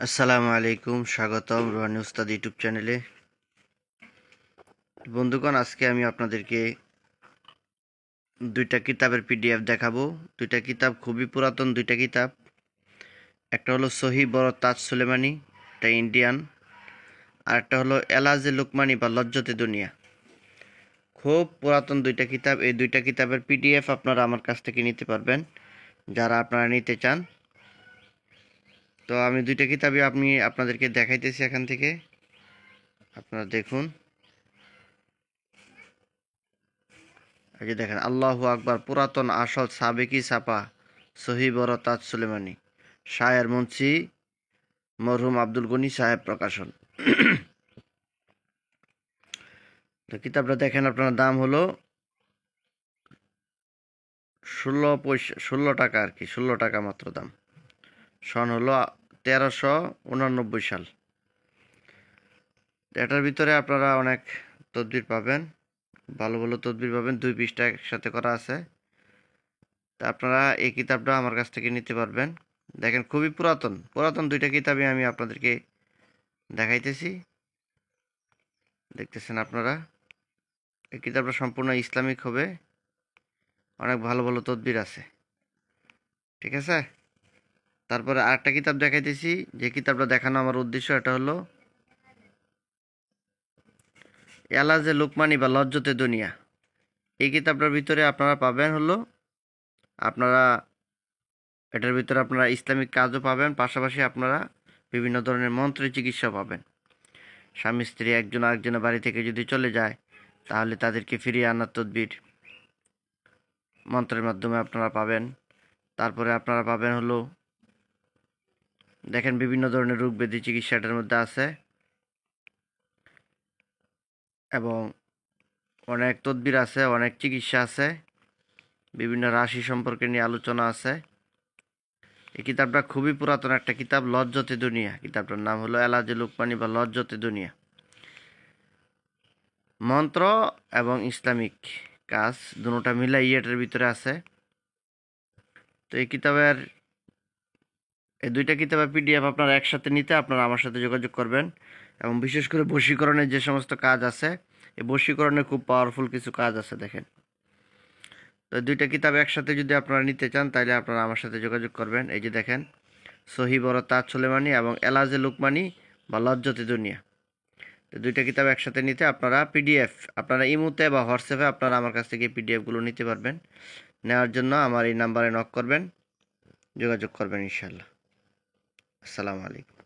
আসসালামু আলাইকুম, স্বাগতম রুহানি উস্তাদ ইউটিউব চ্যানেলে। বন্ধুগণ, আজকে আমি আপনাদেরকে দুইটা কিতাবের পিডিএফ দেখাবো। দুইটা কিতাব খুবই পুরাতন দুইটা কিতাব। একটা হলো সহি বড় তাজ সুলেমানি, এটা ইন্ডিয়ান। আর একটা হলো এলাজে লুকমানি বা লজ্জতে দুনিয়া। খুব পুরাতন দুইটা কিতাব। এই দুইটা কিতাবের পিডিএফ আপনারা আমার কাছ থেকে নিতে পারবেন যারা আপনারা নিতে চান। তো আমি দুইটা কিতাবই আপনাদেরকে দেখাইতেছি এখান থেকে, আপনারা দেখুন। এই যে দেখেন, আল্লাহু আকবার, পুরাতন আসল সাবেকি ছাপা সহি বড় তাজ সুলেমানি, শায়ের মুন্সি মরহুম আব্দুল গনি সাহেব প্রকাশন। তো কিতাবটা দেখেন, আপনার দাম হলো 16 টাকা আর কি, 16 টাকা মাত্র দাম। সন হলো 1389 সাল। এটার ভিতরে আপনারা অনেক তদবির পাবেন, ভালো ভালো তদবির পাবেন। 2 পৃষ্ঠা একসাথে করা আছে। তা আপনারা এই কিতাবটা আমার কাছ থেকে নিতে পারবেন। দেখেন, খুবই পুরাতন পুরাতন দুইটা কিতাবই আমি আপনাদেরকে দেখাইতেছি। দেখতেছেন আপনারা, এই কিতাবটা সম্পূর্ণ ইসলামিক হবে। অনেক ভালো ভালো তদবির আছে, ঠিক আছে। তারপরে আরেকটা কিতাব দেখাইতেছি, যে কিতাবটা দেখানো আমার উদ্দেশ্য, এটা হলো এলাজে লুকমানি বা লজ্জতে দুনিয়া। এই কিতাবটার ভিতরে আপনারা পাবেন হলো, আপনারা এটার ভিতরে আপনারা ইসলামিক কাজও পাবেন, পাশাপাশি আপনারা বিভিন্ন ধরনের মন্ত্রের চিকিৎসা পাবেন। স্বামী স্ত্রী একজন আরেকজনের বাড়ি থেকে যদি চলে যায়, তাহলে তাদেরকে ফিরিয়ে আনার তদবির মন্ত্রের মাধ্যমে আপনারা পাবেন। তারপরে আপনারা পাবেন হলো, দেখেন, বিভিন্ন ধরনের রোগ ব্যাধি চিকিৎসা এটার মধ্যে আছে, এবং অনেক তদবির আছে, অনেক চিকিৎসা আছে, বিভিন্ন রাশি সম্পর্কে নিয়ে আলোচনা আছে। এই কিতাবটা খুবই পুরাতন একটা কিতাব, লজ্জতে দুনিয়া। কিতাবটার নাম হলো এলাজে লুকমানি বা লজ্জতে দুনিয়া। মন্ত্র এবং ইসলামিক কাজ দুটোটা মিলাই এটার ভিতরে আছে। তো এই দুইটা কিতাবের পিডিএফ আপনারা একসাথে নিতে আপনারা আমার সাথে যোগাযোগ করবেন। এবং বিশেষ করে বশীকরণের যে সমস্ত কাজ আছে, এই বশীকরণে খুব পাওয়ারফুল কিছু কাজ আছে, দেখেন। তো দুইটা কিতাব একসাথে যদি আপনারা নিতে চান, তাহলে আপনারা আমার সাথে যোগাযোগ করবেন। এই যে দেখেন, সহি বড় তাজ সুলেমানি এবং এলাজে লুকমানি বা লজ্জতে দুনিয়া। তো দুইটা কিতাব একসাথে নিতে আপনারা পিডিএফ, আপনারা ইমুতে বা হোয়াটসঅ্যাপে আপনারা আমার কাছ থেকে পিডিএফগুলো নিতে পারবেন। নেওয়ার জন্য আমার এই নাম্বারে নক করবেন, যোগাযোগ করবেন ইনশাল্লাহ। আসসালামু আলাইকুম।